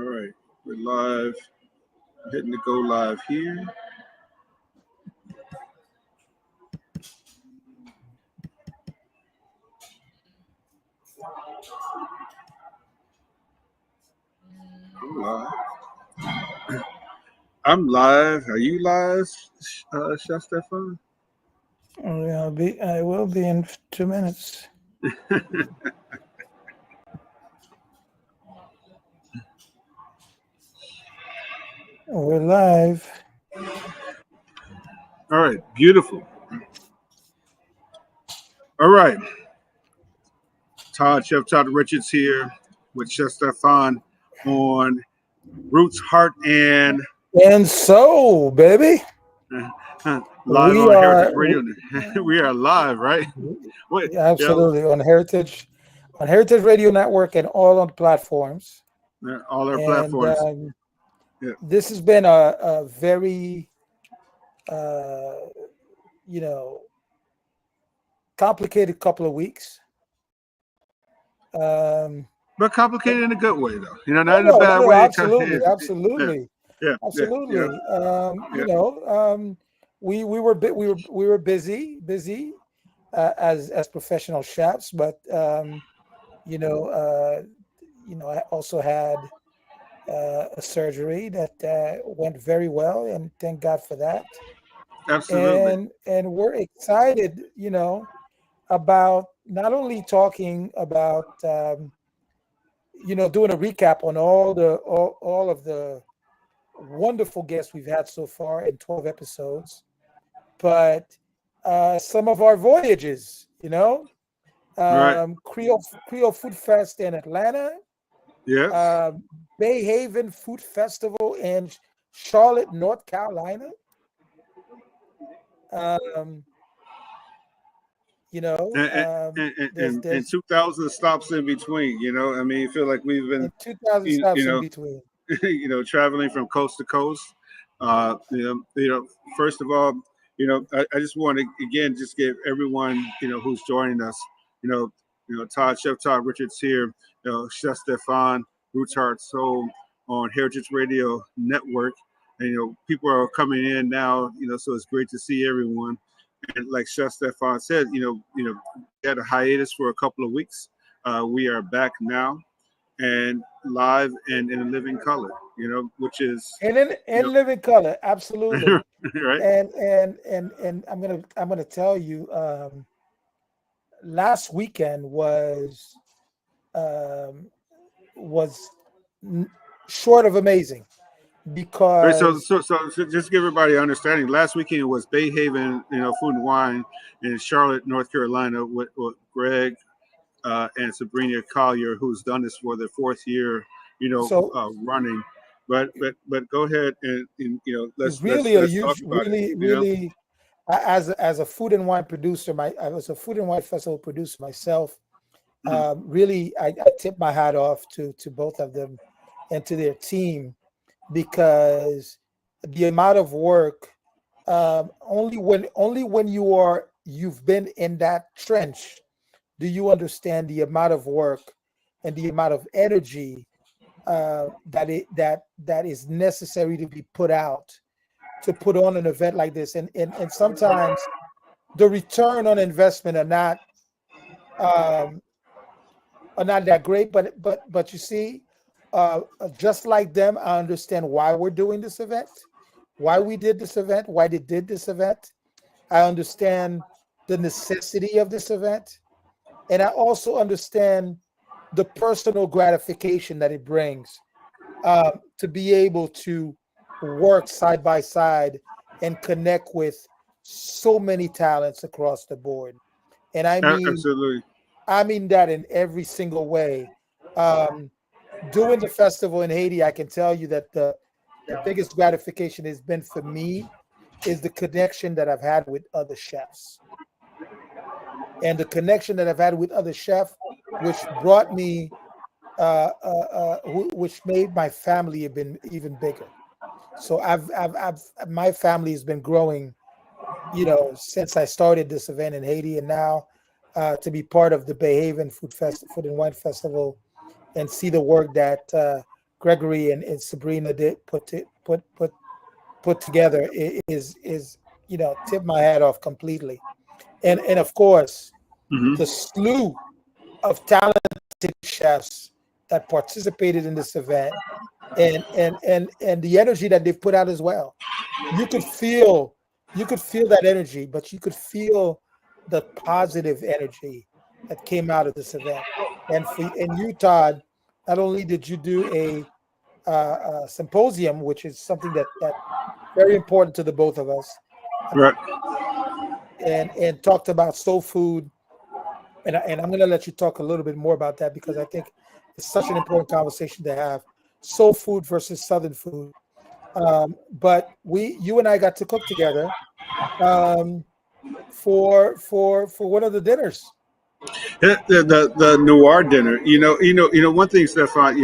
All right, we're live. Hitting the go live here. I'm live. I'm live. Are you live, Chef Stephan? I will be in 2 minutes. We're live. All right, beautiful. All right, Chef Todd Richards here with Chef Stephan on Roots, Heart, and And so, baby, live we on Heritage are Radio. We are live, right? Wait, absolutely on Heritage Radio Network and all on platforms. all our And platforms. Yeah. this has been a very, uh, complicated couple of weeks. But complicated in a good way, though. Not in a No, bad way. absolutely, Yeah, absolutely. yeah, yeah, yeah. Absolutely. Yeah. We were busy as professional chefs, but you know, uh, I also had a surgery that went very well, and thank God for that. Absolutely. And we're excited, about not only talking about doing a recap on all of the wonderful guests we've had so far in 12 episodes, but some of our voyages, Right. Creole Food Fest in Atlanta, Yes. uh, Bay Haven Food Festival in Charlotte, North Carolina. Um, And, and there's 2,000 stops in between. I mean, I feel like we've been, and 2,000 you, you stops in know, between. traveling from coast to coast. Uh, you know, you know. First of all, I just want to again just give everyone who's joining us. Chef Todd Richards here. Chef Stephan, Roots Heart Soul on Heritage Radio Network. And people are coming in now. So it's great to see everyone. And like Chef Stephan said, we had a hiatus for a couple of weeks. We are back now and live and in a living color, which is And in living color, absolutely. right. And I'm gonna tell you, last weekend um, was short of amazing Right. So, because just give everybody an understanding. Last weekend was Bay Haven, Food and Wine in Charlotte, North Carolina, with Greg and Sabrina Collier, who's done this for the fourth year, so running. But go ahead and it's let's really a talk huge, about it. really as a food and wine producer. I was a food and wine festival producer myself. Really, I tip my hat off to both of them and to their team, because the amount of work, only when you've been in that trench do you understand the amount of work and the amount of energy that is necessary to be put out to put on an event like this. And sometimes the return on investment um, are not that great, but you see, just like them, I understand why we're doing this event, why we did this event, why they did this event. I understand the necessity of this event, and I also understand the personal gratification that it brings, to be able to work side by side and connect with so many talents across the board. And Absolutely. I mean that in every single way. Um, Doing the festival in Haiti, I can tell you that the biggest gratification has been for me is the connection that I've had with other chefs, and the connection that I've had with other chefs, which brought me, which made my family have been even bigger. So my family has been growing, since I started this event in Haiti, and now to be part of the Bay Haven Food and Wine Festival and see the work that Gregory and Sabrina did put together is tip my hat off completely. And of course, Hmm. the slew of talented chefs that participated in this event, and the energy that they've put out as well. You could feel you could feel that energy, but you could feel the positive energy that came out of this event. And you, Todd, not only did you do a symposium, which is something that very important to the both of us, Right. and talked about soul food. And I'm going to let you talk a little bit more about that because I think it's such an important conversation to have. Soul food versus Southern food. But you and I got to cook together um, for one of the dinners. The noir dinner. One thing, Stefan.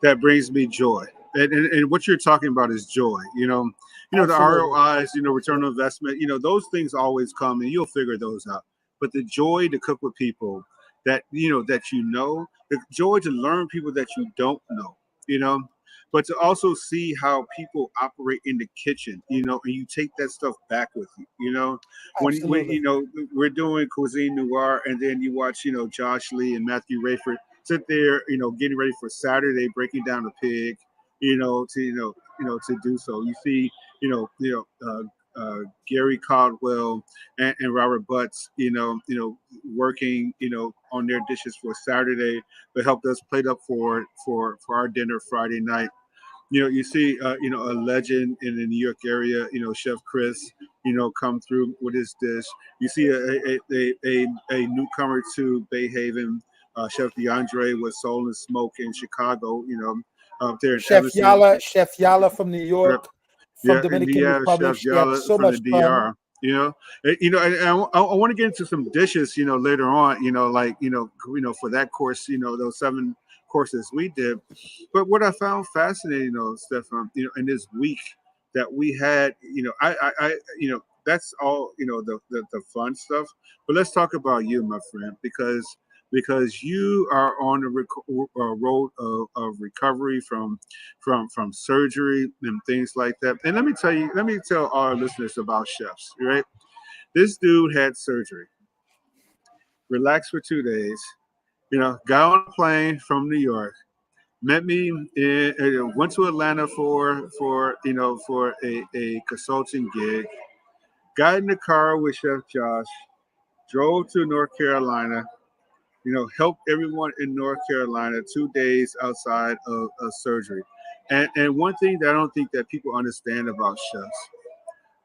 That brings me joy, and what you're talking about is joy. The Absolutely, ROIs. Return on investment. Those things always come, and you'll figure those out. But the joy to cook with people the joy to learn people that you don't know. You know. But to also see how people operate in the kitchen, and you take that stuff back with you, when absolutely. we're doing cuisine noir, and then you watch Josh Lee and Matthew Rayford sit there, getting ready for Saturday, breaking down a pig, to do so. You see, Gary Caldwell and Robert Butts, working, on their dishes for Saturday, but helped us plate up for our dinner Friday night. You see, a legend in the New York area, Chef Chris, come through with his dish. You see a newcomer to Bay Haven, Chef DeAndre with Soul and Smoke in Chicago, up there in Evanston. Chef Yala from New Yep. York, from Yeah, Dominican Indiana Republic. Chef She had Yala so from the much fun. DR. And I want to get into some dishes, later on, like for that course, those 7 courses we did. But what I found fascinating, though, Stefan, in this week that we had, that's all, the fun stuff. But let's talk about you, my friend, because you are on the road of recovery from surgery and things like that. And let me tell our listeners about chefs, right? This dude had surgery, relaxed for 2 days, got on a plane from New York, met me went to Atlanta for a consulting gig, got in the car with Chef Josh, drove to North Carolina, helped everyone in North Carolina 2 days outside of surgery. And one thing that I don't think that people understand about chefs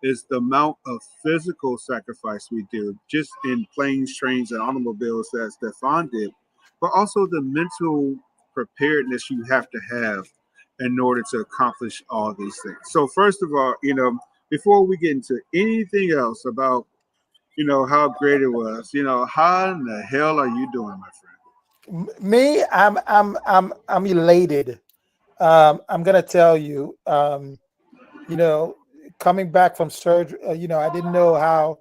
is the amount of physical sacrifice we do just in planes, trains, and automobiles that Stefan did, but also the mental preparedness you have to have in order to accomplish all these things. So first of all, before we get into anything else about, how great it was, how in the hell are you doing, my friend? Me, I'm elated. I'm gonna tell you, you know, coming back from surgery, I didn't know how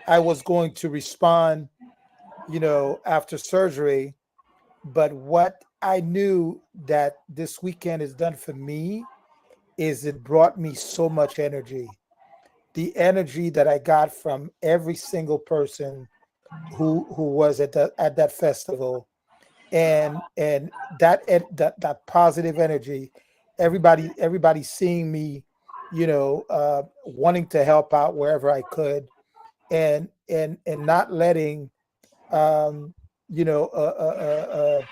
I was going to respond, after surgery. But what I knew that this weekend has done for me is it brought me so much energy. The energy that I got from every single person who was at that festival, and that positive energy, everybody seeing me, wanting to help out wherever I could, and not letting um, you know a,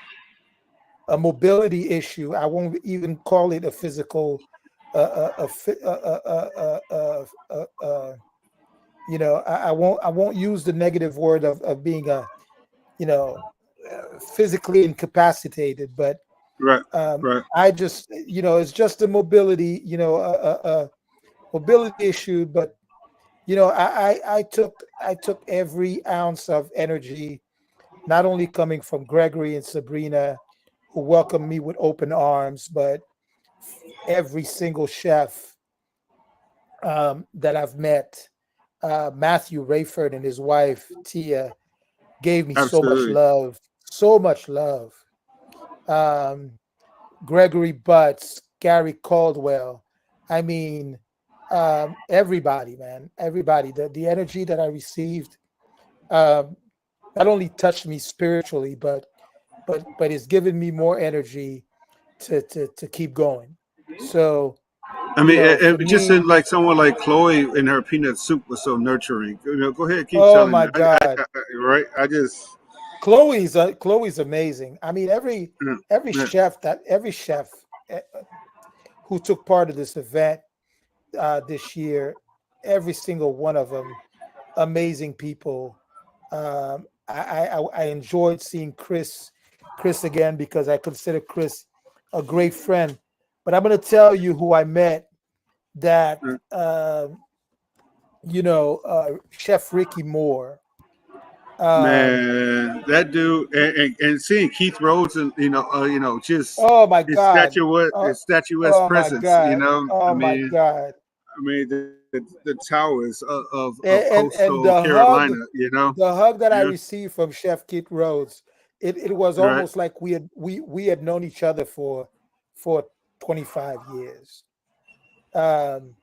a mobility issue. I won't even call it a physical, a, phy- I won't use the negative word of being you know physically incapacitated, but Right, right, I just, it's just a mobility, a mobility issue. But I took every ounce of energy, not only coming from Gregory and Sabrina, who welcomed me with open arms, but every single chef that I've met. Matthew Rayford and his wife Tia gave me so much absolutely. love, so much love. Um, Gregory Butts, Gary Caldwell. I mean, everybody, man, everybody. The energy that I received um, not only touched me spiritually, but it's given me more energy to keep going. So, I you mean, know, for it just me, seemed like someone like Chloe and her peanut soup was so nurturing. Go ahead, keep oh telling my me. God, Right? I just, Chloe's amazing. I mean, yeah, yeah. every chef uh, who took part of this event this year, every single one of them, amazing people. I enjoyed seeing Chris again because I consider Chris a great friend. But I'm going to tell you who I met that Yeah. Chef Ricky Moore. Um, Man, that dude, and seeing Keith Rhodes, and just oh my his God. statuesque Oh my presence. God. I Oh my mean, God. the towers of And coastal Carolina. the hug that I Yeah, received from Chef Keith Rhodes, it was right. almost like we had known each other for 25 years. Um,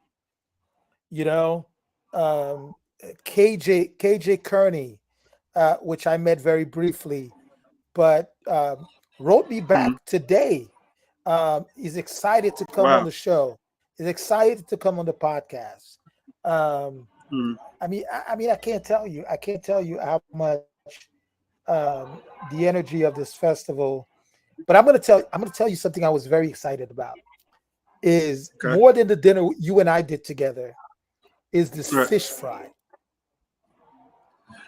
you know, um, KJ Kearney, which I met very briefly, but wrote me Mm, back today. He's excited to come on wow. the show. He's excited to come on the podcast. Um, Mm, I can't tell you. I can't tell you how much the energy of this festival. But I'm gonna tell you something I was very excited about. Is okay. more than the dinner you and I did together. Is this Right. fish fry?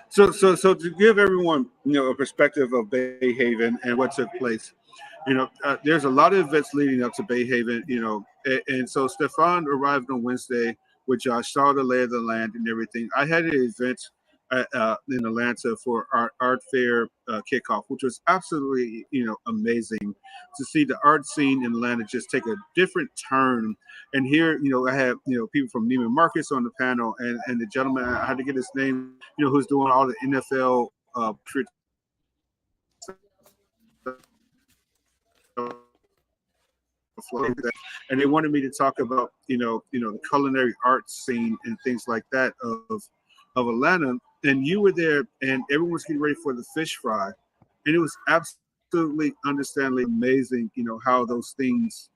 So to give everyone a perspective of Bay Haven and what took place, there's a lot of events leading up to Bay Haven, and so Stephan arrived on Wednesday with Josh, saw the lay of the land and everything. I had an event in Atlanta for our art fair kickoff, which was absolutely amazing to see the art scene in Atlanta just take a different turn. And here, I have people from Neiman Marcus on the panel, and the gentleman, I had to get his name, who's doing all the NFL and they wanted me to talk about the culinary arts scene and things like that of Atlanta. And you were there, and everyone was getting ready for the fish fry, and it was absolutely understandably amazing. How those things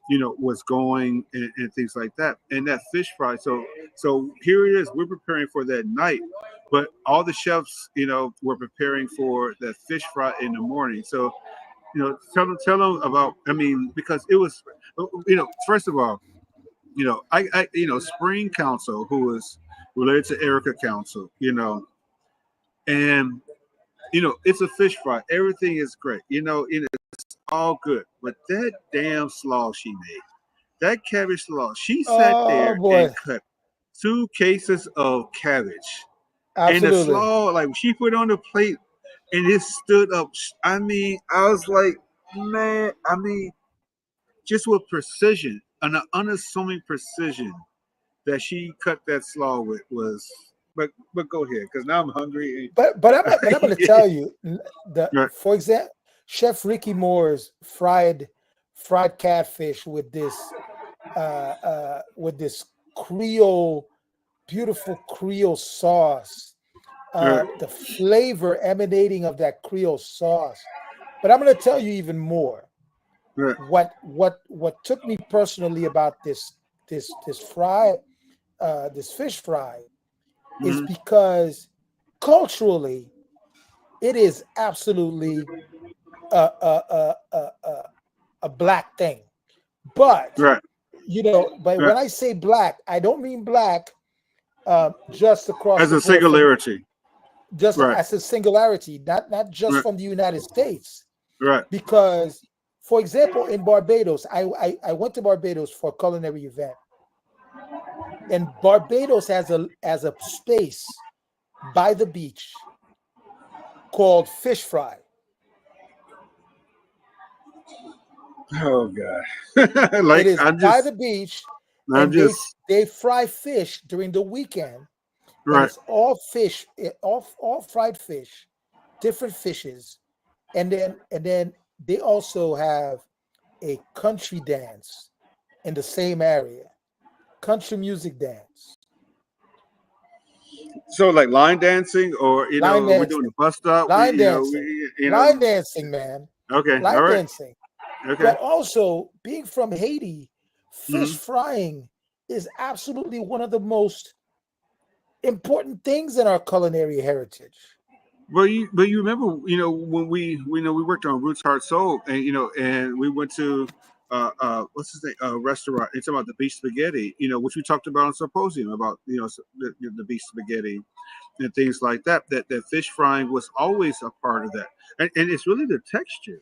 was going, and things like that, and that fish fry. So here it is. We're preparing for that night, but all the chefs were preparing for that fish fry in the morning. So tell them about. I mean, because it was, first of all, Spring Council, who is related to Erica Council, and it's a fish fry. Everything is great, and it's all good. But that damn slaw she made, that cabbage slaw, she sat Oh there and boy, cut 2 cases of cabbage, and the absolutely. slaw, like she put on the plate, and it stood up. I mean, I was like, man, I mean, just with precision, an unassuming precision that she cut that slaw with was. But go ahead, because now I'm hungry. But I'm going to tell you the Right, for example, Chef Ricky Moore's fried catfish with this Creole beautiful Creole sauce, right, the flavor emanating of that Creole sauce. But I'm going to tell you even more. right. What took me personally about this fish fry is Mm-hmm. because culturally it is absolutely a black thing. But Right, but right. when I say black, I don't mean black just across As the a board from singularity. just Right, as a singularity, not just right, from the United States. right. Because, for example, in Barbados, I went to Barbados for a culinary event, and Barbados has a space by the beach called Fish Fry. Oh God. It Like is by the beach, I'm and they just they fry fish during the weekend, and right. it's all fish, all fried fish, different fishes, and then they also have a country dance in the same area, country music dance, So like line dancing, or line we're doing dancing, the bus stop. line dancing, line We. dancing, man, Okay, all line right, dancing. okay. But also, being from Haiti, fish Hmm. frying is absolutely one of the most important things in our culinary heritage. But you remember, when we worked on Roots Heart Soul, and and we went to what's his name, restaurant. It's about the beef spaghetti, which we talked about on symposium about, the beef spaghetti and things like that. That fish frying was always a part of that, and it's really the texture.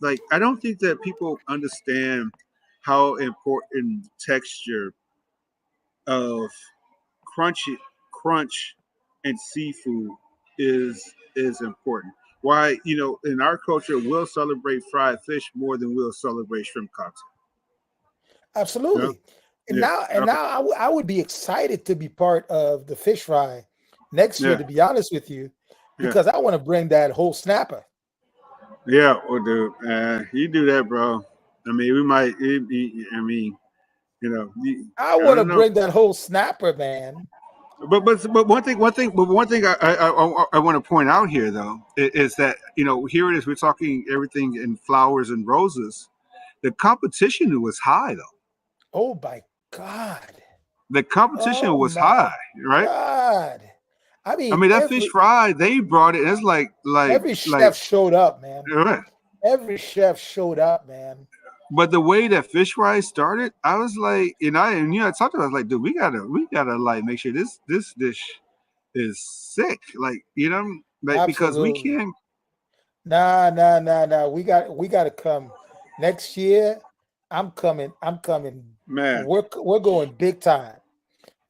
Like I don't think that people understand how important texture of crunchy crunch and seafood is important. Why, in our culture, we'll celebrate fried fish more than we'll celebrate shrimp cocktail. Yeah, Absolutely. And yeah, now I would be excited to be part of the fish fry next year, yeah, to be honest with you, yeah, because I want to bring that whole snapper. yeah. Well, dude, you do that, bro. I mean, we might. I mean, I I want to don't know. bring that whole snapper, man. But one thing I want to point out here though is that, here it is, we're talking everything in flowers and roses. The competition was high though. Oh my God. The competition Oh was my high, right? God. I I mean, mean, that fish fry, they brought it. It's every like chef showed up, man. right. Every chef showed up, man. But the way that fish fry started, I was like, I talked about, I was like, dude, we gotta like make sure this dish is sick, like, like, because we Absolutely. can't. Nah. We got to come next year. I'm coming. I'm coming. Man, We're going big time.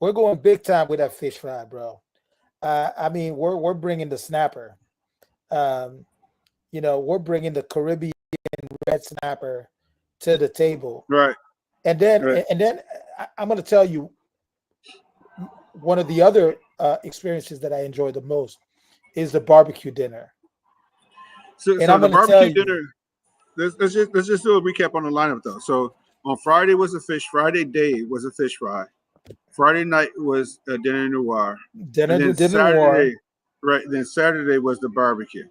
We're going big time with that fish fry, bro. I mean, we're bringing the snapper. Um, we're bringing the Caribbean red snapper to the table, right, and then right. and then I'm going to tell you one of the other experiences that I enjoy the most is the barbecue dinner, So, and so I'm the going to tell barbecue you, dinner. Let's just do a recap on the lineup though. So on Friday was a fish. Friday day was a fish fry. Friday night was a dinner noir, and then dinner war. Saturday, right? Then Saturday was the barbecue,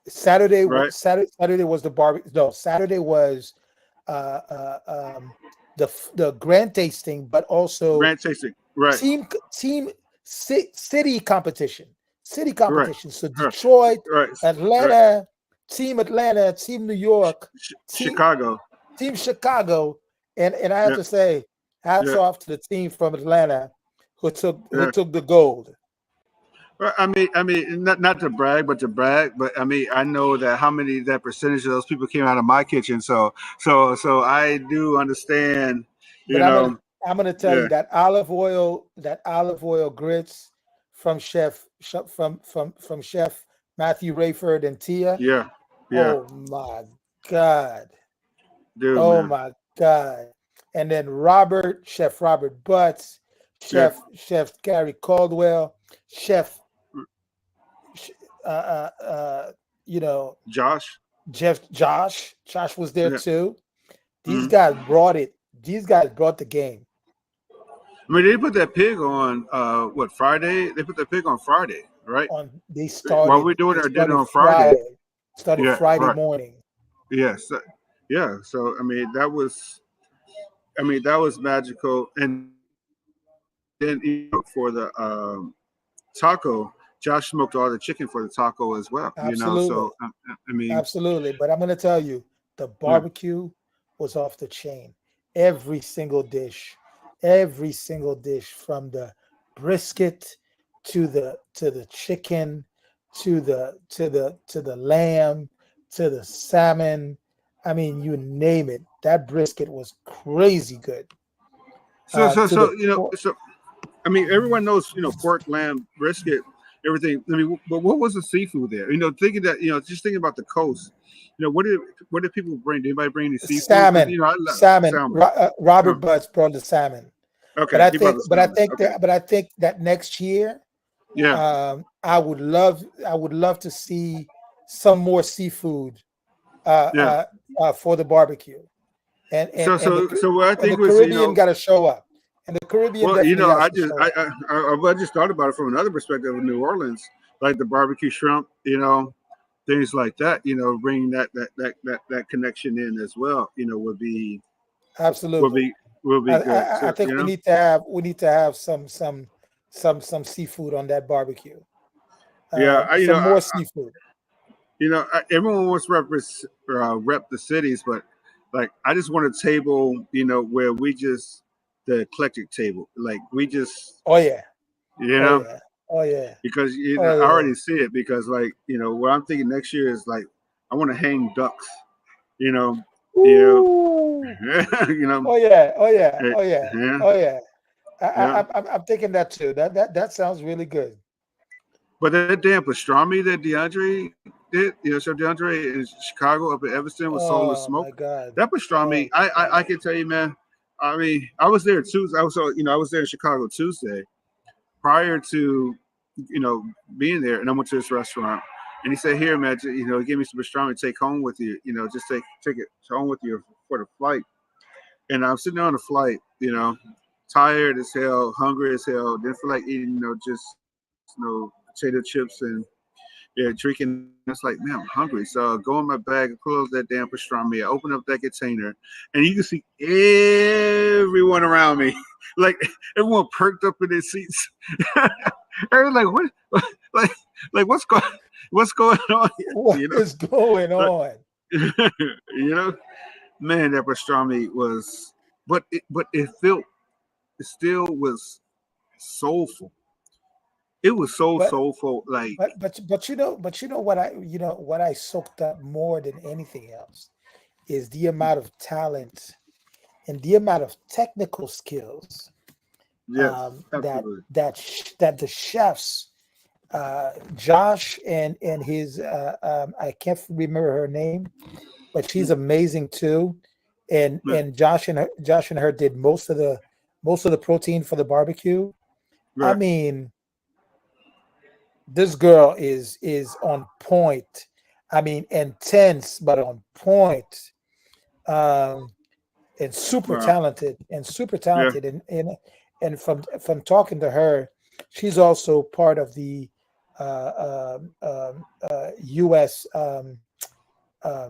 Saturday, right? Saturday was the barbecue. No, Saturday was uh, uh, um, the grand tasting, but also Grand tasting, right, team city competition. City right, competition. So right, Detroit, right, right. Atlanta, Team New York, team Chicago, Team Chicago, and I have yeah, to say, hats yeah, off to the team from Atlanta who yeah. took the gold. Well, I mean, not to brag, but to brag. But I mean, I know that how many that percentage of those people came out of my kitchen. So I do understand. But You know, I'm gonna tell yeah, you that olive oil grits from from Chef Matthew Rayford and Tia. yeah, yeah, Oh my God. dude, Oh man, my God. And then Chef Robert Butts, yeah, Chef Gary Caldwell, Chef Sh- uh uh uh you know Josh, Josh was there yeah. too. These Mhm. guys brought it. These guys brought the game I mean, they put that pig on what, Friday? They put that pig on Friday, right? on. While we're doing They our dinner started on Friday. Yeah, Friday right. morning. Yes, yeah. So I mean that was magical, and then for the taco, Josh smoked all the chicken for the taco as well. Absolutely. So I mean, Absolutely. But I'm going to tell you, the yeah, barbecue was off the chain. Every single dish from the brisket to the chicken to the lamb to the salmon. I mean, you name it. That brisket was crazy good. so so To the so you know pork. so I mean, everyone knows, pork, lamb, brisket, everything. I mean, but what was the seafood there? Thinking that, just thinking about the coast. What did people bring? Did anybody bring any seafood? Because Salmon, I love salmon. salmon. Robert Oh, Butts brought the salmon. okay, he brought the salmon. Okay, But I think that next year, yeah, I would love to see some more seafood Yeah. For the barbecue, and and So and the so so what I and the think was, Caribbean got to show up, and the Caribbean well, definitely has I to just show up. I just thought about it from another perspective of New Orleans, like the barbecue shrimp, things like that. Bringing that connection in as well. Would Absolutely. be will I, be good I I too. think we need to have some seafood on that barbecue. Yeah. Some more seafood. Everyone wants to rep the cities, but like I just want a table, where we just the eclectic table, like we just, Oh yeah. you Oh know, yeah. Oh yeah. because Oh I yeah. already see it because like what I'm thinking next year is like I want to hang ducks, you know, you Ooh. know, you know, Oh yeah. Oh yeah. eh, Oh yeah. yeah, Oh yeah. I, yeah. I, I'm thinking that too. That sounds really good. But that damn pastrami that DeAndre did, Chef DeAndre in Chicago up in Evanston with Soul Oh Smoke, my God. that Oh pastrami, my I God. can tell you, man. I mean, I was there Tuesday. I was there in Chicago Tuesday prior to, being there, and I went to this restaurant, and he said, "Here, man, give me some pastrami, take home with you. Just take it home with you for the flight." And I'm sitting there on the flight, tired as hell, hungry as hell, didn't feel like eating, just potato chips and drinking. It's like, man, I'm hungry. So I go in my bag and pull out that damn pastrami. I open up that container, and you can see everyone around me, like everyone perked up in their seats. Everyone's like, what? Like, what's going on What here? is going But, on? you know, man, that pastrami was, it still was soulful. It was so But soulful, like, what I soaked up more than anything else is the amount of talent and the amount of technical skills yes, that absolutely. that the chefs, Josh and his, I can't remember her name, but she's amazing too. And Josh and her did most of the protein for the barbecue. I Right. mean, this girl is on point. I mean, intense but on point. Um, and super Wow. talented and super Yeah. talented and from talking to her, she's also part of the US um, uh,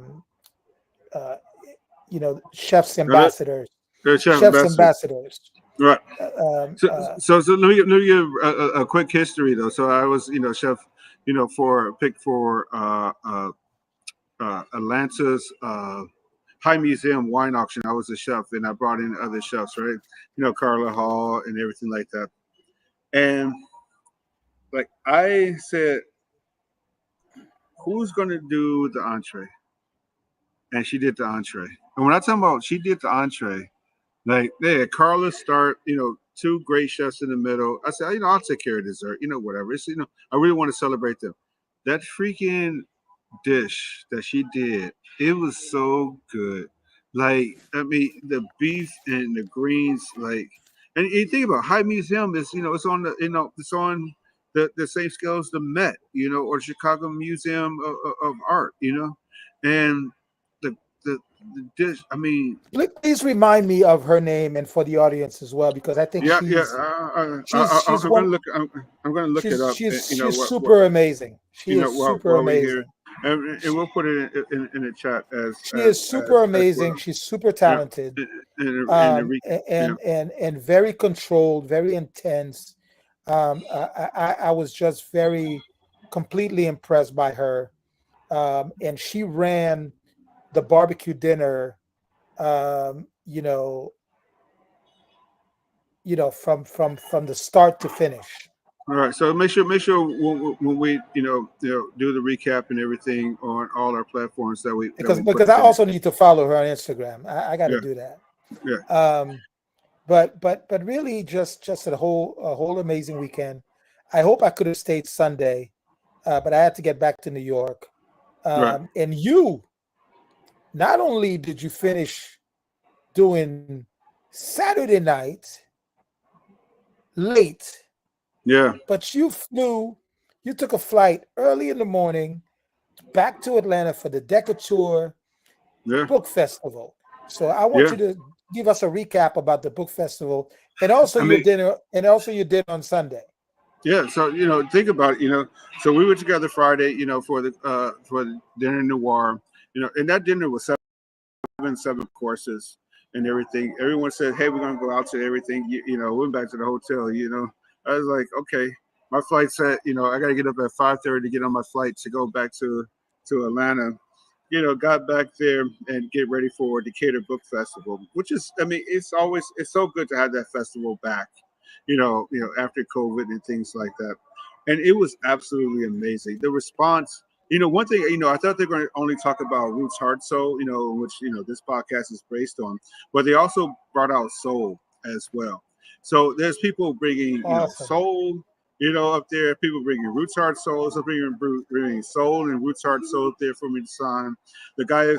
chefs Hello? ambassadors, Chef Ambassador. ambassadors. Right. Uh, So, uh, let me give a quick history though. So I was, chef, for pick for Atlanta's High Museum wine auction. I was a chef, and I brought in other chefs, right? Carla Hall and everything like that. And like I said, who's gonna do the entree? And she did the entree. And when I tell about she did the entree, like, yeah, Carla start, two great chefs in the middle. I said, I'll take care of dessert, whatever. It's, I really want to celebrate them. That freaking dish that she did, it was so good. Like, I mean, the beef and the greens, like, and you think about High Museum is, it's on it's on the same scale as the Met, or Chicago Museum of Art, and the the the dish. I mean, please remind me of her name and for the audience as well, because I think yeah, yeah. she's I'm one. gonna look. I'm gonna look it She's up. she's What, she's super amazing. She is super while we're here, amazing. and we'll put it in the chat She is super as well. amazing. She's super Yeah, talented, and the recap. Yeah, and very controlled, very intense. I was just very completely impressed by her, and she ran the barbecue dinner. Um, you know, from the start to finish. all right. So make sure when we do the recap and everything on all our platforms that because we put because it I in there. also need to follow her on Instagram. I got to Yeah, do that. yeah. Um, but really, just a whole amazing weekend. I hope I could have stayed Sunday, but I had to get back to New York. Right. And you, not only did you finish doing Saturday night late, Yeah. but you took a flight early in the morning back to Atlanta for the Deca tour. Yeah. book festival. So I want Yeah. you to give us a recap about the book festival and also I your mean, dinner and also your dinner on Sunday. yeah. So think about it. So we were together Friday. For the dinner noir. And that dinner was seven courses and everything. Everyone said, "Hey, we're gonna go out to everything." Went back to the hotel. I was like, "Okay." My flight said, I got to get up at 5:30 to get on my flight to go back to Atlanta. Got back there and get ready for Decatur Book Festival, which is, I mean, it's so good to have that festival back. After COVID and things like that, and it was absolutely amazing. The response. One thing, I thought they're going to only talk about Roots Heart Soul, which, this podcast is based on, but they also brought out soul as well. So there's people bringing, Awesome. soul, up there, people bringing Roots Heart Soul, so bringing soul and Roots Heart Soul up there for me to sign. The guy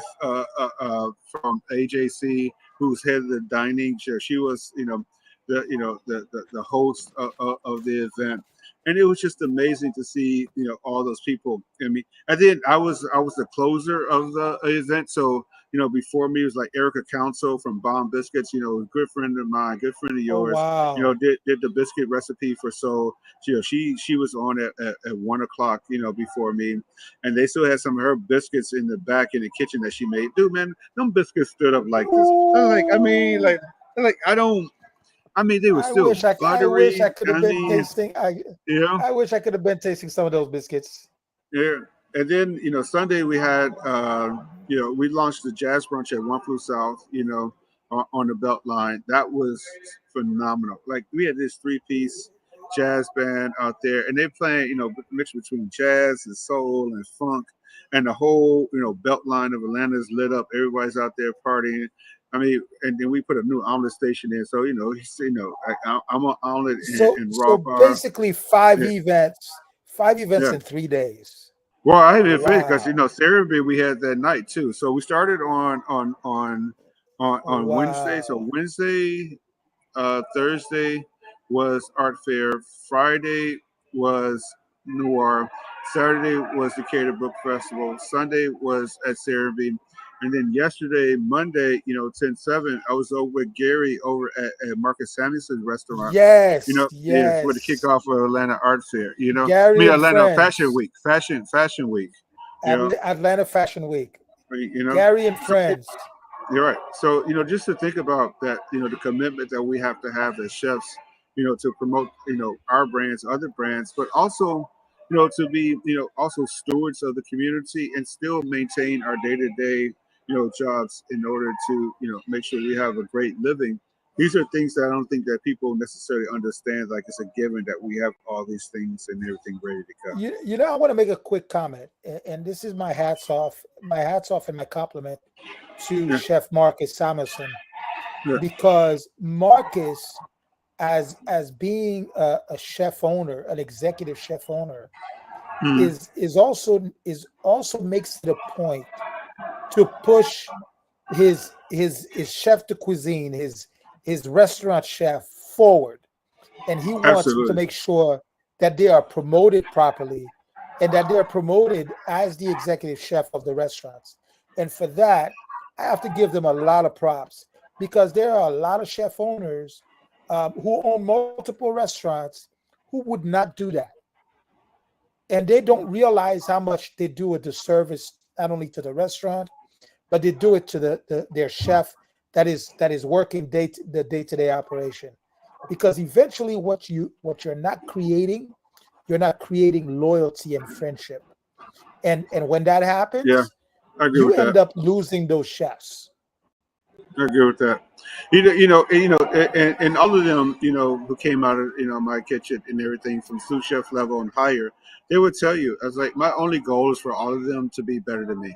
from AJC, who's head of the dining chair, she was, the host of the event, and it was just amazing to see all those people. I mean, at the end, I was the closer of the event, so before me was like Erica Council from Bomb Biscuits, a good friend of mine, good friend of Oh yours. wow. Did the biscuit recipe for Soul. She was on at 1 o'clock, before me, and they still had some of her biscuits in the back in the kitchen that she made. Dude, man, them biscuits stood up like this. I was like, I mean, like I don't. I mean, they were still I wish I buttery. could have I been mean, tasting. you know, I wish I could have been tasting some of those biscuits. yeah. And then Sunday we had we launched the jazz brunch at One Flew South. On the Belt Line. That was phenomenal. Like we had this three-piece jazz band out there, and they're playing mix between jazz and soul and funk, and the whole Belt Line of Atlanta is lit up. Everybody's out there partying. I mean, and then we put a new omelet station in. So I'm on omelet and raw So bar. basically Yeah, five events yeah. in 3 days. Well, I didn't finish because Wow. Cerebral we had that night too. So we started on Wednesday. So Wow. Wednesday, Thursday was art fair. Friday was Noir. Saturday was Decatur Book Festival. Sunday was at Cerebral. And then yesterday, Monday, 10/7, I was over with Gary over at Marcus Samuelson's restaurant. Yes, Yeah, for the yes. kickoff of Atlanta Art Fair. I Gary mean and Atlanta Fashion friends. Week, Fashion Week. You know, Atlanta Fashion Week. you know. Gary and So friends. you're right. So just to think about that, the commitment that we have to have as chefs, to promote, our brands, other brands, but also, to be, also stewards of the community and still maintain our day-to-day, jobs in order to, make sure we have a great living. These are things that I don't think that people necessarily understand. Like it's a given that we have all these things and everything ready to go. I want to make a quick comment, and this is my hats off, and my compliment to Yeah, Chef Marcus Samuelson, yeah, because Marcus, as being a chef owner, an executive chef owner, mm, is also makes it a point to push his chef de cuisine, his restaurant chef forward, and he wants to absolutely. make sure that they are promoted properly and that they're promoted as the executive chef of the restaurants. And for that, I have to give them a lot of props, because there are a lot of chef owners who own multiple restaurants who would not do that, and they don't realize how much they do a disservice not only to the restaurant, but they do it to their chef that is working the day-to-day operation. Because eventually what you're not creating loyalty and friendship. And when that Yeah, happens, I agree you with that. end up losing those chefs. I agree with that. And all of them, who came out of my kitchen and everything from sous chef level and higher, they would tell you, I was like, my only goal is for all of them to be better than me.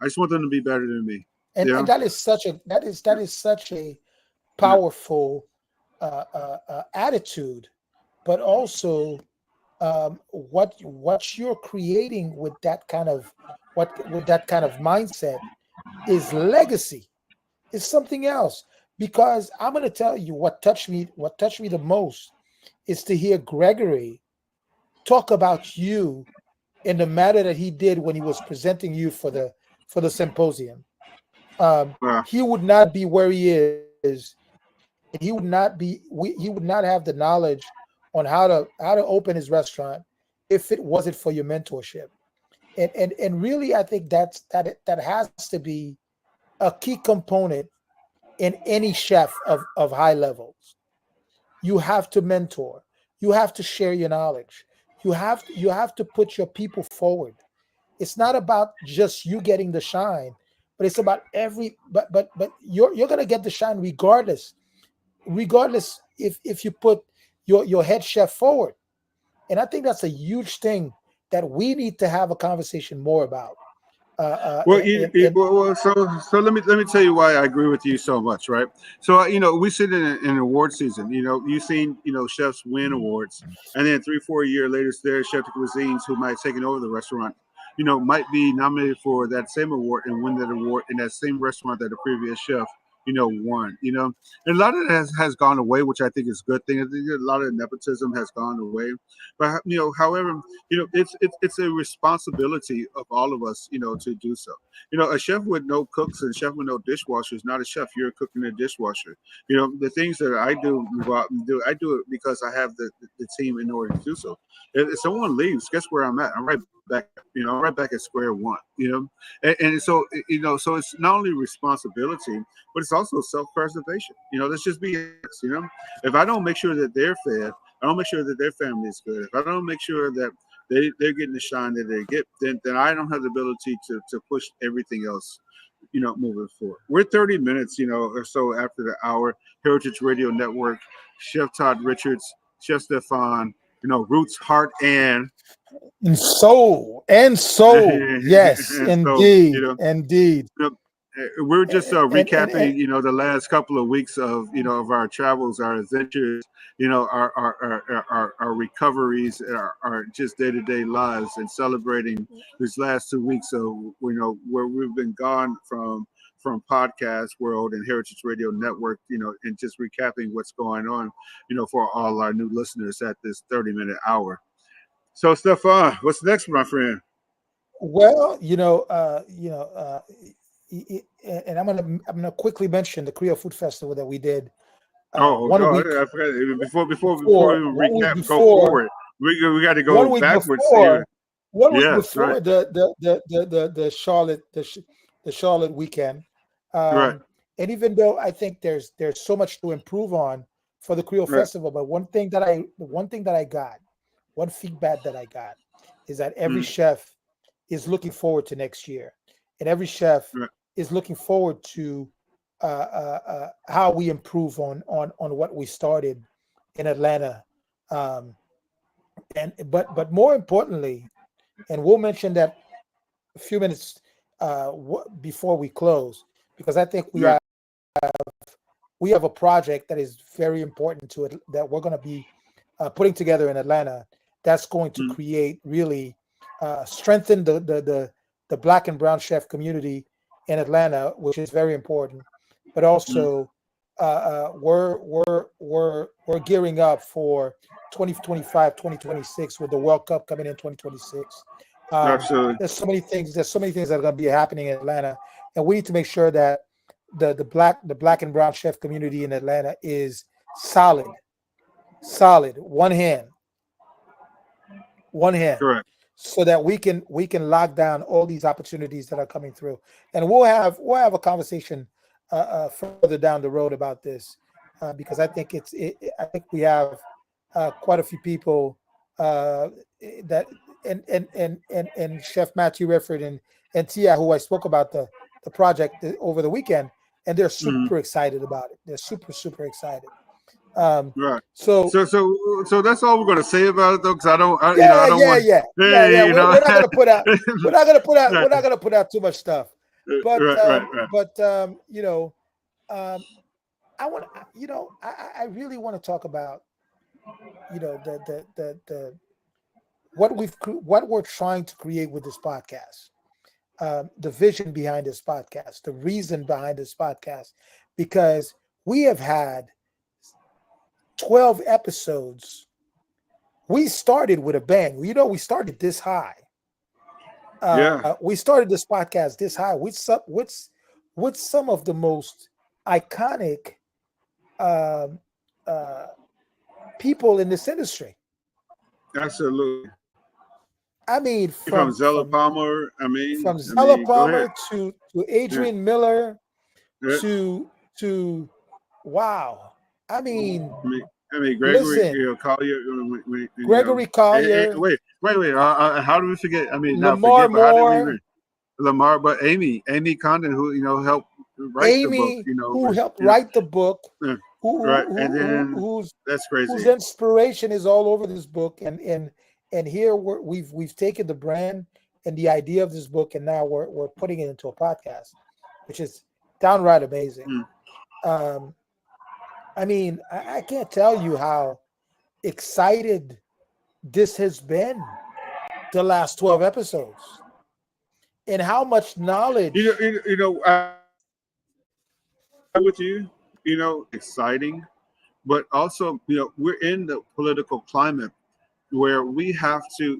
I just want them to be better than me. And Yeah, that is such a yeah, powerful attitude, but also what you're creating with that kind of mindset is legacy, is something else. Because I'm going to tell you what touched me the most is to hear Gregory talk about you in the manner that he did when he was presenting you for the symposium. Wow. he would not be where he is, and he would not have the knowledge on how to open his restaurant if it wasn't for your mentorship. And really, I think that has to be a key component in any chef of high levels. You have to mentor. You have to share your knowledge. You have to put your people forward. It's not about just you getting the shine, but it's about every but you're gonna get the shine regardless if you put your head chef forward. And I think that's a huge thing that we need to have a conversation more about. Well, And so let me tell you why I agree with you so much, right? So we sit in award season. You've seen chefs win awards, and then 3 4 years later, there's chef de cuisines who might have taken over the restaurant. Might be nominated for that same award and win that award in that same restaurant that the previous chef won. And a lot of that has gone away, which I think is a good thing. I think a lot of nepotism has gone away, but however, it's a responsibility of all of us, to do so. A chef with no cooks and a chef with no dishwasher is not a chef. You're a cook and a dishwasher. The things that I do, go out and do, I do it because I have the team in order to do so. If someone leaves, guess where I'm at? I'm right back. I'm right back at square one. And so so it's not only responsibility, but it's also self-preservation. Let's just be honest. If I don't make sure that they're fed, I don't make sure that their family is good. If I don't make sure that they're getting the shine that they get, then I don't have the ability to push everything else, moving forward. We're 30 minutes, or so after the hour. Heritage Radio Network, Chef Todd Richards, Chef Stephan, Roots, Heart, and soul, yes, and so indeed, indeed. we're just And recapping, the last couple of weeks of our travels, our adventures, our recoveries, our just day to day lives, and celebrating these last 2 weeks of where we've been gone from podcast world and Heritage Radio Network, and just recapping what's going on, for all our new listeners at this 30-minute hour. So, Stefan, what's next, my friend? well, and I'm gonna quickly mention the Creole Food Festival that we did Oh, one God, week I forgot. Before before, we even one week recap, go before, forward. We got to one go week backwards. before, one week Yes, right, before the Charlotte the Charlotte weekend. right, Um, and even though I think there's so much to improve on for the Creole right. Festival, but one feedback that I got is that every Mm, chef is looking forward to next year, and every chef right. is looking forward to how we improve on what we started in Atlanta. Um, but more importantly, and we'll mention that a few minutes before we close, because I think Right. we have a project that is very important to it that we're going to be putting together in Atlanta. That's going to Mm, create really strengthen the Black and Brown chef community in Atlanta, which is very important. But mm. also, we're gearing up for 2025, 2026 with the World Cup coming in 2026. Absolutely. There's so many things. There's so many things that are going to be happening in Atlanta, and we need to make sure that the black and brown chef community in Atlanta is solid, solid, one hand, Correct. so that we can lock down all these opportunities that are coming through, and we'll have a conversation further down the road about this, because I think I think we have quite a few people that and Chef Matthew Redford and Tia, who I spoke about the project over the weekend, and they're Mm, super excited about it. They're super excited. Um, right. so So that's all we're gonna say about it, though, because I yeah, don't yeah, want. yeah, yeah, Hey, yeah. We're not gonna put out. We're not gonna put out. right, We're not gonna put out too much stuff. But right. um, I want. I really want to talk about the what we're trying to create with this podcast, the vision behind this podcast, the reason behind this podcast, because we have had 12 episodes. We started with a bang. We started this high. Yeah. We started this podcast this high. with some of the most iconic um, uh, people in this industry. Absolutely. I mean, From Zella Palmer. from I Zella mean, go ahead. Palmer to Yeah, Adrian Miller yeah. to wow. I mean, I mean, Gregory, listen, Collier. Gregory Collier, Wait. How do we forget? I mean, not Lamar forget, but how did we Moore, even Lamar? But Amy Condon, who helped write the book. Amy, who helped write the book, Uh, right, and then who's that's whose crazy. inspiration is all over this book, and here we've taken the brand and the idea of this book, and now we're putting it into a podcast, which is downright amazing. Mm. Um, I mean, I can't tell you how excited this has been the last 12 episodes and how much knowledge with you, exciting, but also, we're in the political climate where we have to,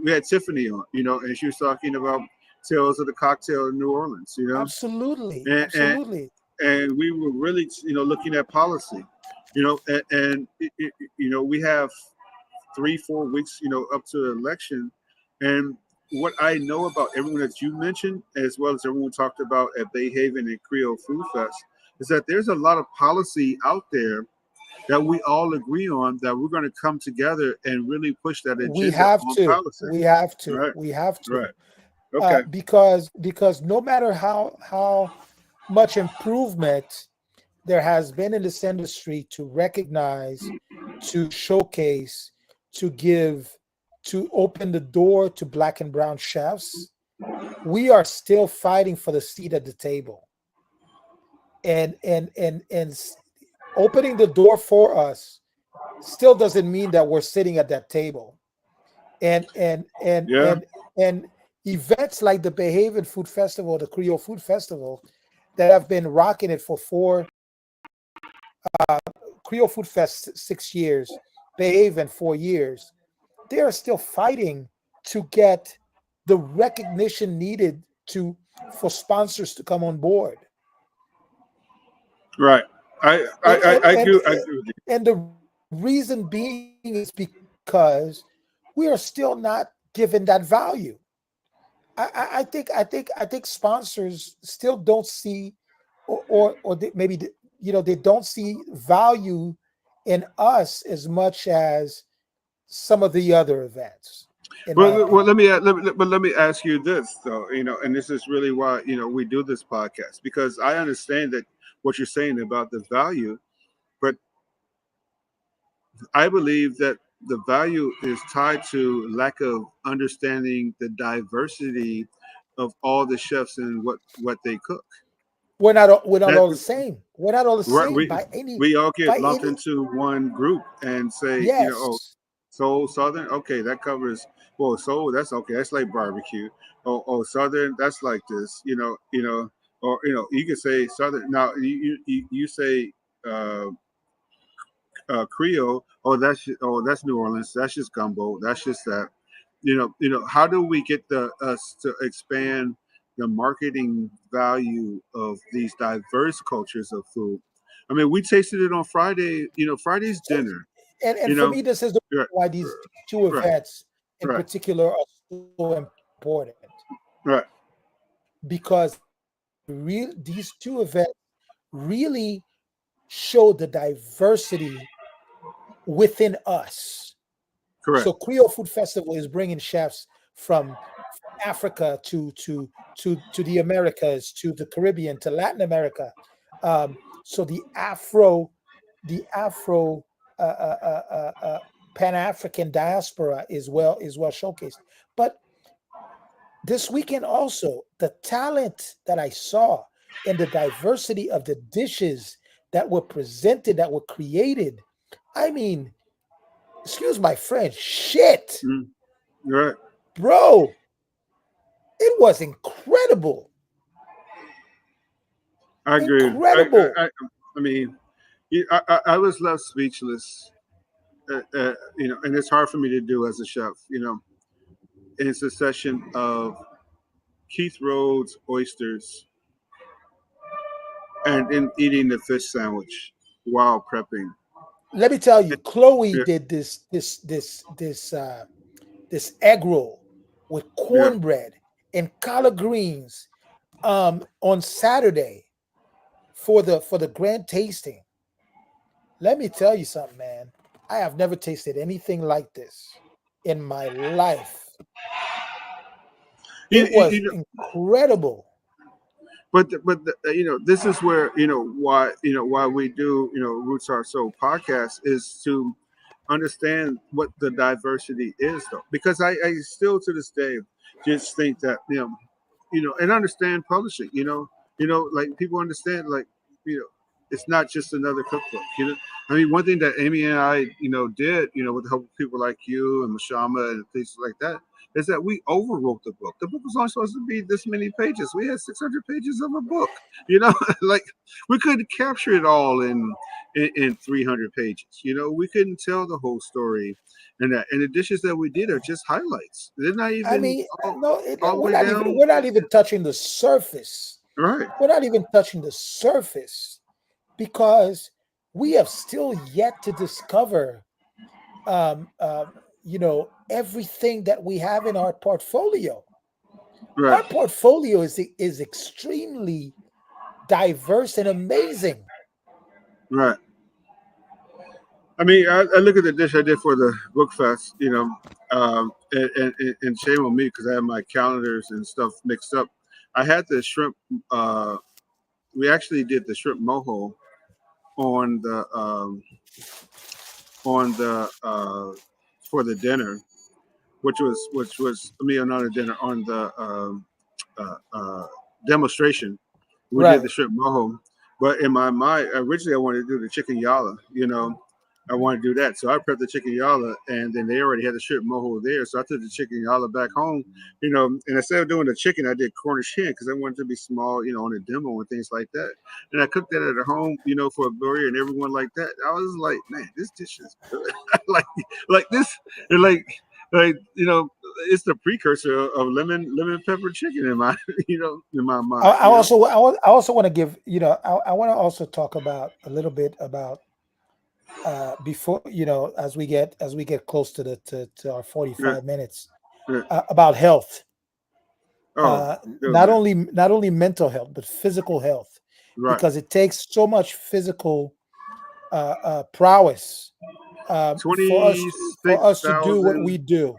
we had Tiffany on, and she was talking about Tales of the Cocktail in New Orleans, absolutely, and, and, absolutely. and we were really, looking at policy, we have 3-4 weeks, up to the election. And what I know about everyone that you mentioned, as well as everyone talked about at Bay Haven and Creole Food Fest, is that there's a lot of policy out there that we all agree on that we're going to come together and really push that We agenda have on to, policy. we have to, Right, we have to, right. Okay. because no matter how much improvement there has been in this industry to recognize, to showcase, to give, to open the door to black and brown chefs, we are still fighting for the seat at the table. And opening the door for us still doesn't mean that we're sitting at that table. And and and Yeah. and and events like the Behavior Food Festival, the Creole Food Festival, that have been rocking it for Creole Food Fest 6 years, Behave in 4 years, they are still fighting to get the recognition needed to for sponsors to come on board. Right. And and and I agree with you. and the reason being is because we are still not given that value. I think sponsors still don't see, or they don't see value in us as much as some of the other events, in my Well, opinion. let me ask you this though, and this is really why we do this podcast, because I understand that what you're saying about the value, but I believe that the value is tied to lack of understanding the diversity of all the chefs and what they cook. We're not That all the same. We're not all the right, same by any we all by get lumped any. into one group and say, oh, Yes, soul southern, okay, that covers. Well, soul, that's okay, that's like barbecue. Oh, southern, that's like this, or you can say southern. Now you say uh, Creole. Oh, that's New Orleans. That's just gumbo. That's just that. How do we get us to expand the marketing value of these diverse cultures of food? I mean, we tasted it on Friday. Friday's so, dinner. and You for know, me, this is the right, reason why these two right, events in right, particular are so important, right. because these two events really show the diversity within us. Correct. So Creole Food Festival is bringing chefs from Africa to the Americas, to the Caribbean, to Latin America. So the Afro Pan African diaspora is well showcased. But this weekend also, the talent that I saw and the diversity of the dishes that were presented, that were created. I mean, excuse my French, shit, Mm, right. bro, it was incredible. I agree. Incredible. I mean, I was left speechless. And it's hard for me to do as a chef. In succession of Keith Rhodes oysters, and in eating the fish sandwich while prepping. Let me tell you, Chloe Yeah, did this egg roll with yeah. cornbread and collard greens on Saturday for the grand tasting. Let me tell you something, man. I have never tasted anything like this in my life. You, It you, was you know, incredible. this is where why we do Roots Are So podcast is to understand what the diversity is, though, because I still to this day just think that and understand publishing. Like people understand, like it's not just another cookbook. I mean, one thing that Amy and I did with the help of people like you and Mashama and things like that is that we overwrote the book. The book was only supposed to be this many pages. We had 600 pages of a book. Like we couldn't capture it all in 300 pages. We couldn't tell the whole story, and the dishes that we did are just highlights. They're not I even mean, no, all the way down. we're not even touching the surface. Right, We're not even touching the surface because we have still yet to discover, um, um, everything that we have in our portfolio. right, Our portfolio is extremely diverse and amazing. right. I mean, I look at the dish I did for the book fest, and shame on me because I had my calendars and stuff mixed up. I had the shrimp. We actually did the shrimp mojo on the for the dinner, which was I mean not a dinner on the demonstration. We did the Right. shrimp mojo, but in my mind, originally I wanted to do the chicken yalla. I wanted to do that, so I prepped the chicken yalla, and then they already had the shrimp mojo there. So I took the chicken yalla back home, and instead of doing the chicken, I did Cornish hen because I wanted it to be small, on a demo and things like that. And I cooked that at home, for Gloria and everyone like that. I was like, man, this dish is good. like this, and like it's the precursor of lemon pepper chicken in my in my mind. I also want to give, I want to also talk about a little bit about before, as we get close to to our Yeah, 45 minutes, yeah. about health. Oh, good Not man. only mental health but physical health, Right. because it takes so much physical prowess, for Twenty-six us to do what we thousand do,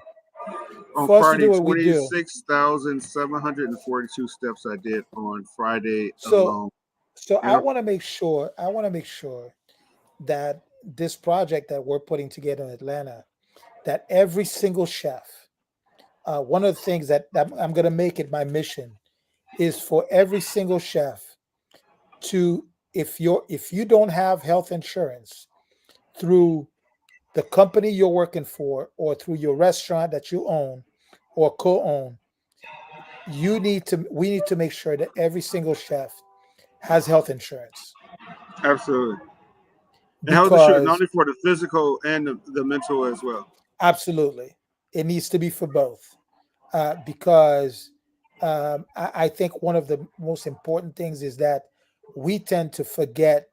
on for us to Friday. do what we do. 26,742 steps I did on Friday So alone. I Yep. want to make sure, that this project that we're putting together in Atlanta, that every single chef, one of the things that I'm going to make it my mission is for every single chef to, if you don't have health insurance through the company you're working for or through your restaurant that you own or co-own, we need to make sure that every single chef has health insurance, Absolutely. And health insurance not because only for the physical and the mental as well. absolutely it needs to be for both, because I think one of the most important things is that we tend to forget,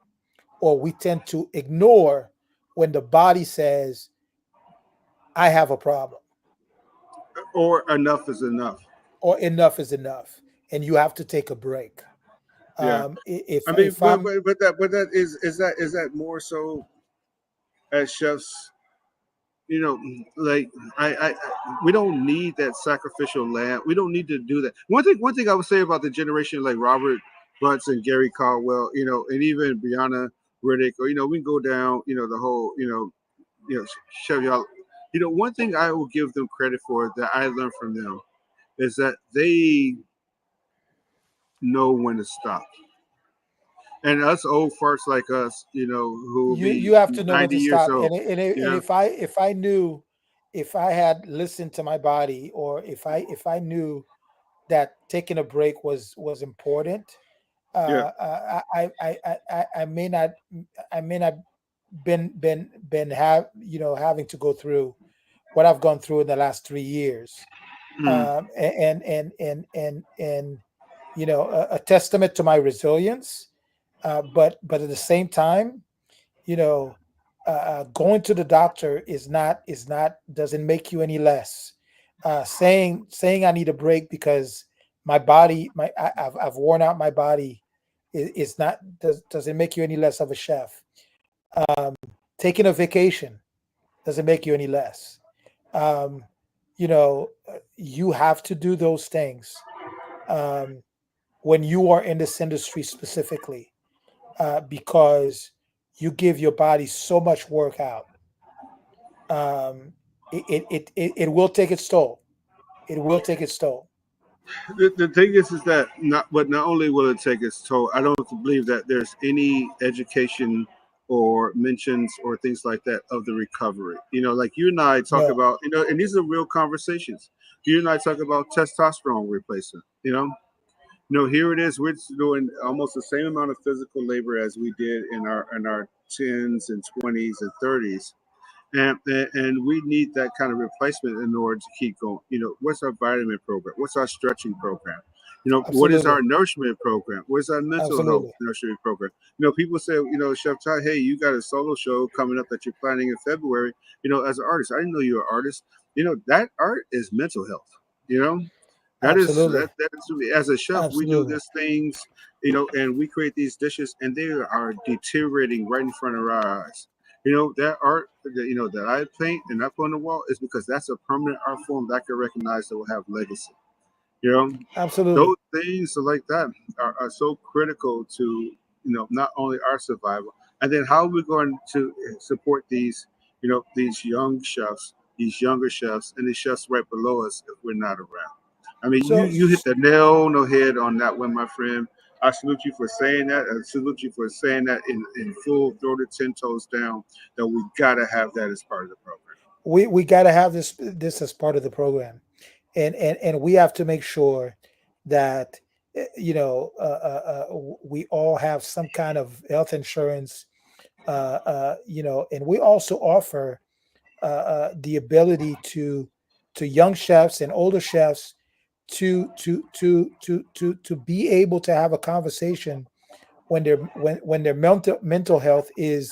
or we tend to ignore, when the body says, I have a problem, Or enough is enough. or enough is enough, and you have to take a break. Yeah. I mean, If I'm but that is that more so as chefs, you know, like I we don't need that sacrificial lamb. We don't need to do that. One thing I would say about the generation like Robert Butts and Gary Caldwell, and even Brianna Riddick, or we can go down, the whole, Chevy. One thing I will give them credit for that I learned from them is that they know when to stop. And us old farts like us, who will you be have to know when 90 to years stop, old, and if I knew, if I had listened to my body, or if I knew that taking a break was important, yeah, I may not, been have having to go through what I've gone through in the last 3 years, mm, and a testament to my resilience, But at the same time, you know, going to the doctor is not doesn't make you any less. Saying I need a break because my body, I've worn out my body, is not doesn't make you any less of a chef. Um, Taking a vacation doesn't make you any less. Um, you have to do those things um, when you are in this industry specifically, because you give your body so much work out. um, it will take its toll. It will take its toll. The thing is that not only will it take its toll, I don't believe that there's any education or mentions or things like that of the recovery. Like you and I talk No, about, and these are real conversations. You and I talk about testosterone replacement. Here it is. We're doing almost the same amount of physical labor as we did in our tens and 20s and 30s, and we need that kind of replacement in order to keep going. What's our vitamin program? What's our stretching program? What is our absolutely, nourishment program? What's our mental health absolutely. nourishment program? People say, Chef Todd, hey, you got a solo show coming up that you're planning in February. As an artist, I didn't know you were an artist. That art is mental health. You know, that is Absolutely. that is as a chef, we do Absolutely. these things, and we create these dishes, and they are deteriorating right in front of our eyes. That art that that I paint and I put on the wall is because that's a permanent art form that I can recognize that will have legacy. You know, Absolutely. those things like that are so critical to not only our survival, and then how we're going to support these young chefs, these younger chefs, and the chefs right below us if we're not around. I mean, you So you hit the nail on the head on that one, my friend. I salute you for saying that. I salute you for saying that in full throated 10 toes down, that we gotta have that as part of the program. we got to have this as part of the program, and we have to make sure that we all have some kind of health insurance. And we also offer the ability to young chefs and older chefs to be able to have a conversation when their mental health is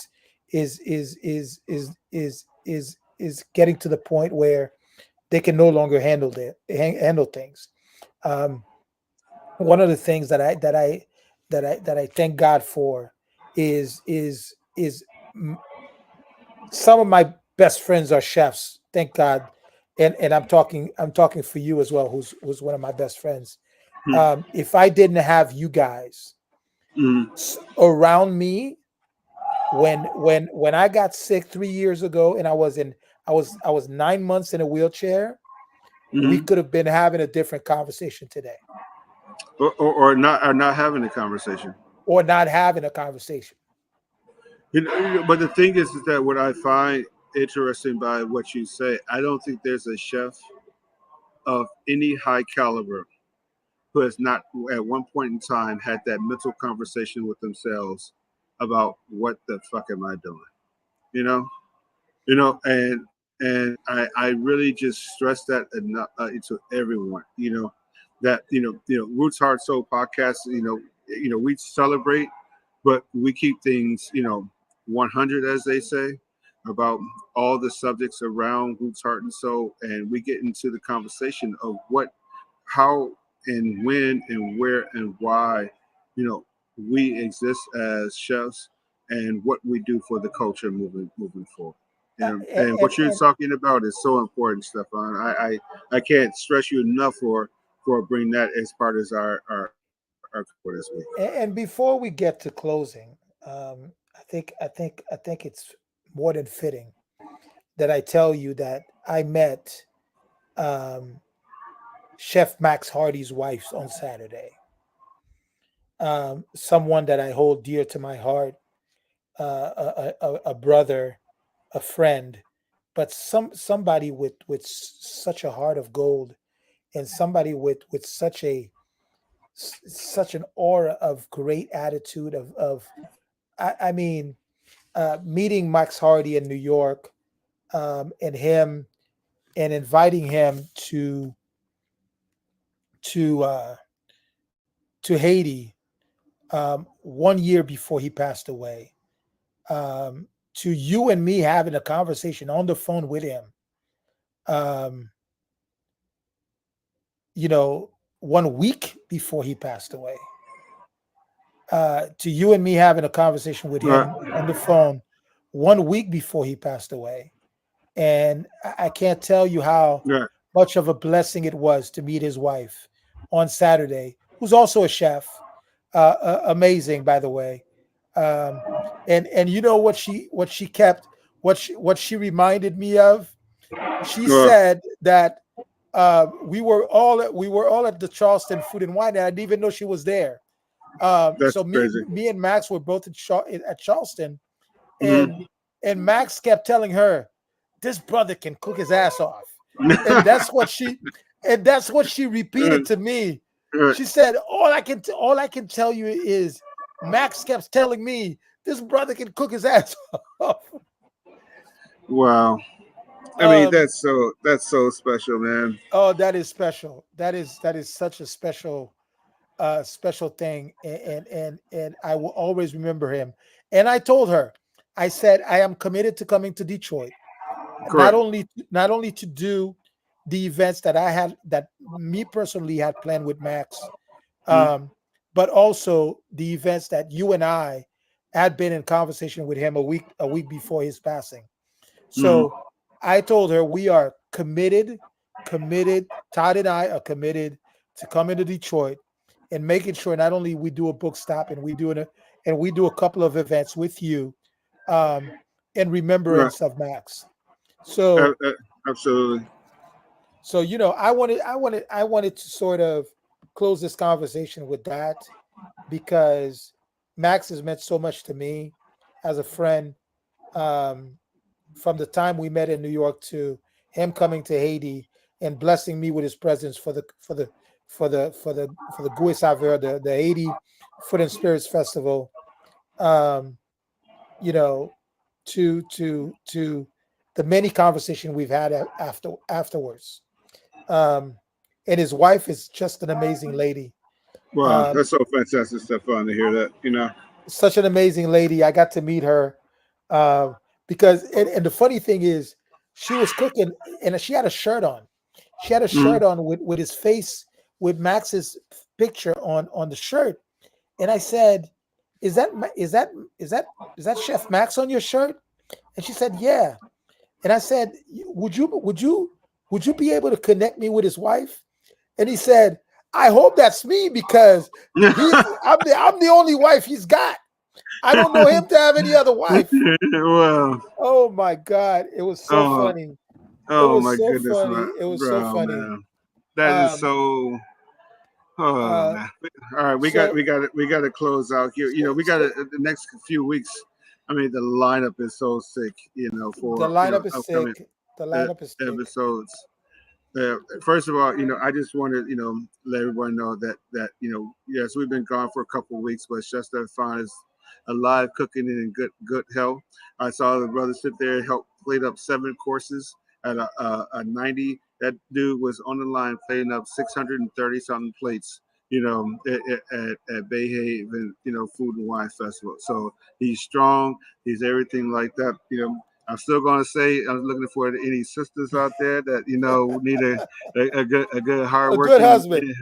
getting to the point where they can no longer handle things. Um, One of the things that I thank God for is some of my best friends are chefs. Thank God, and I'm talking for you as well, who's one of my best friends. If I didn't have you guys Mm-hmm. around me when I got sick 3 years ago, and I was 9 months in a wheelchair, we Mm-hmm. could have been having a different conversation today, Or not having a conversation. or not having a conversation. But the thing is that what I find interesting by what you say, I don't think there's a chef of any high caliber who has not at one point in time had that mental conversation with themselves about what the fuck am I doing? You know, and I really just stress that enough, to everyone. That Roots Heart Soul podcast. We celebrate, but we keep things 100, as they say, about all the subjects around Roots Heart and Soul, and we get into the conversation of what, how, and when, and where, and why you know we exist as chefs, and what we do for the culture moving forward. And And, what you're talking about is so important, Stefan. I can't stress you enough for bringing that as part of our for this week. and before we get to closing, I think it's more than fitting that I tell you that I met um, Chef Max Hardy's wife on Saturday. Someone that I hold dear to my heart, a brother, a friend, but somebody with such a heart of gold, and somebody with such an aura of great attitude of I mean, meeting Max Hardy in New York, and him and inviting him to Haiti, 1 year before he passed away, to you and me having a conversation on the phone with him, um, you know, 1 week before he passed away, to you and me having a conversation with Right. him on the phone 1 week before he passed away. And I can't tell you how Right. much of a blessing it was to meet his wife on Saturday, who's also a chef. Amazing, by the way. Um, and you know what she kept, what she reminded me of. She Well, said that we were all at the Charleston Food and Wine, and I didn't even know she was there. that's So crazy. me and Max were both at Charleston, and Hmm. Max kept telling her, "This brother can cook his ass off," and that's what she repeated to me. Right. She said, all I can tell you is Max kept telling me this brother can cook his ass off." Wow. I mean, Um, that's so special, man. oh, that is special. That is such a special thing, and I will always remember him. And I told her, I said, I am committed to coming to Detroit, Correct. not only to do the events that I had, that me personally had planned with Max, Hmm. um, but also the events that you and I had been in conversation with him a week before his passing. Hmm. So I told her we are committed. Todd and I are committed to coming to Detroit and making sure not only we do a book stop, and we do a couple of events with you, um, in Right. remembrance of Max. A- So a- Absolutely. you know, I wanted to sort of close this conversation with that, because Max has meant so much to me as a friend, um, from the time we met in New York to him coming to Haiti and blessing me with his presence for the Gouet Saveur, the Haiti Food and Spirits Festival. Um, you know, to the many conversation we've had afterwards. Um, and his wife is just an amazing lady. Wow, Um, that's so fantastic, Stefan, to hear that. You know. Such an amazing lady. I got to meet her, uh, because and the funny thing is, she was cooking and she had a shirt on. She had a Hmm. shirt on with his face, with Max's picture on the shirt. And I said, "Is that is that Chef Max on your shirt?" And she said, "Yeah." And I said, would you be able to connect me with his wife?" And he said, "I hope that's me, because I'm the only wife he's got. I don't know him to have any other wife." Wow. Oh my God. It was so Oh, funny. It oh was my so goodness, funny. It was so bro, funny. man. That is Um, so. Oh uh, man. All right, so we got to close out here. You know, we got to the next few weeks. I mean, the lineup is so sick. You know, the for lineup is upcoming sick. The lineup is sick. episodes. First of all, I just wanted let everyone know that yes, we've been gone for a couple of weeks, but Chef Stefan is alive, cooking and in good health. I saw the brother sit there and help plate up 7 courses at a 90. That dude was on the line plating up 630 something plates. At Bay Haven, Food and Wine Festival. So he's strong. He's everything like that. I'm still going to say I'm looking for any sisters out there that need a good A good hardworking husband.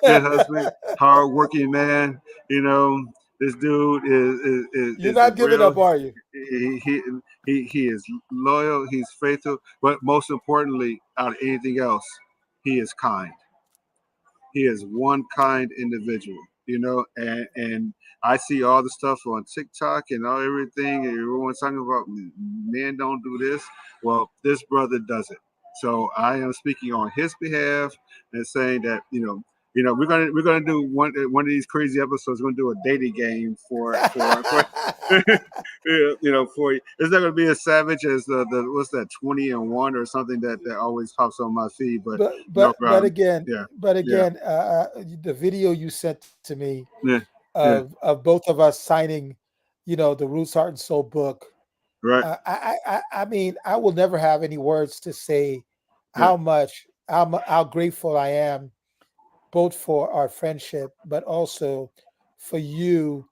good husband, hardworking man. You know, this dude You're is not giving real. up, are you? He he he is loyal. He's faithful, but most importantly, out of anything else, he is kind. He is one kind individual, and I see all the stuff on TikTok and all everything, and everyone's talking about men don't do this. Well, this brother does it. So I am speaking on his behalf and saying that we're gonna do one of these crazy episodes. We're gonna do a dating game for for you. It's not gonna be as savage as the what's that 20 and 1 or something that always pops on my feed, but no problem. Yeah, but yeah, again, the video you sent to me yeah, yeah. of both of us signing, the Roots Heart and Soul book. Right. I mean, I will never have any words to say Yeah, how grateful I am, both for our friendship, but also for you,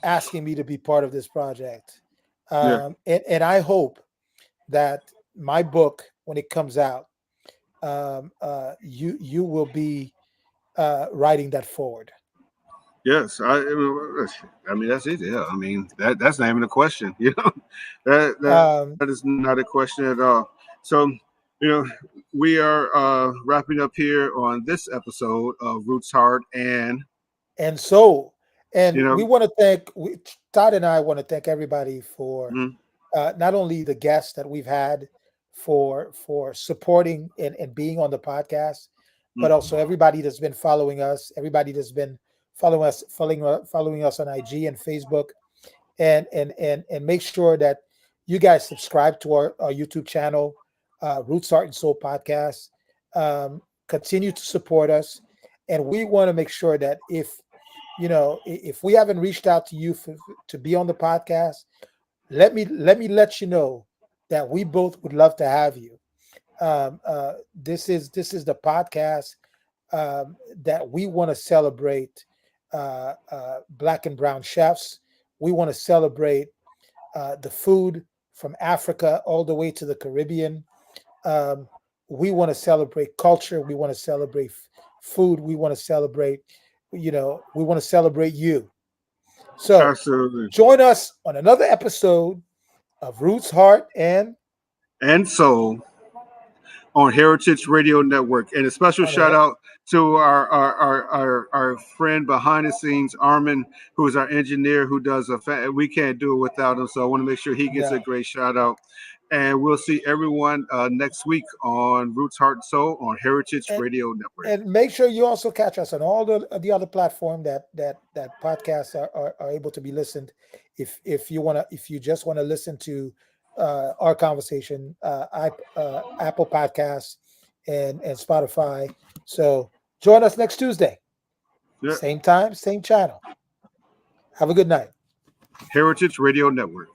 asking me to be part of this project. Yeah. And I hope that my book, when it comes out, you will be writing that forward. Yes. I mean, that's easy. Yeah. I mean, that's not even a question. You know, Um, that is not a question at all. So, you know, we are wrapping up here on this episode of Roots Heart, and and so, you and know, we want to thank Todd and I want to thank everybody for mm, not only the guests that we've had for supporting and being on the podcast, but mm, also everybody that's been following us, everybody that's been following us on IG and Facebook, and make sure that you guys subscribe to our YouTube channel, Roots Heart and Soul Podcast. Continue to support us, and we want to make sure that if we haven't reached out to you to be on the podcast, let you know that we both would love to have you. This is the podcast that we want to celebrate black and brown chefs. We want to celebrate the food from Africa all the way to the Caribbean. Um, we want to celebrate culture. We want to celebrate food. We want to celebrate, we want to celebrate you. So absolutely. join us on another episode of Roots, Heart, and And so on Heritage Radio Network. And a special on shout it. out to our friend behind the scenes, Armin, who is our engineer, who does we can't do it without him. So I want to make sure he gets a No. great shout out. And we'll see everyone next week on Roots, Heart, and Soul on Heritage And Radio Network. and make sure you also catch us on all the other platform that podcasts are able to be listened. If you just want to listen to our conversation, Apple Podcasts and Spotify. So join us next Tuesday, Yeah. same time, same channel. Have a good night. Heritage Radio Network.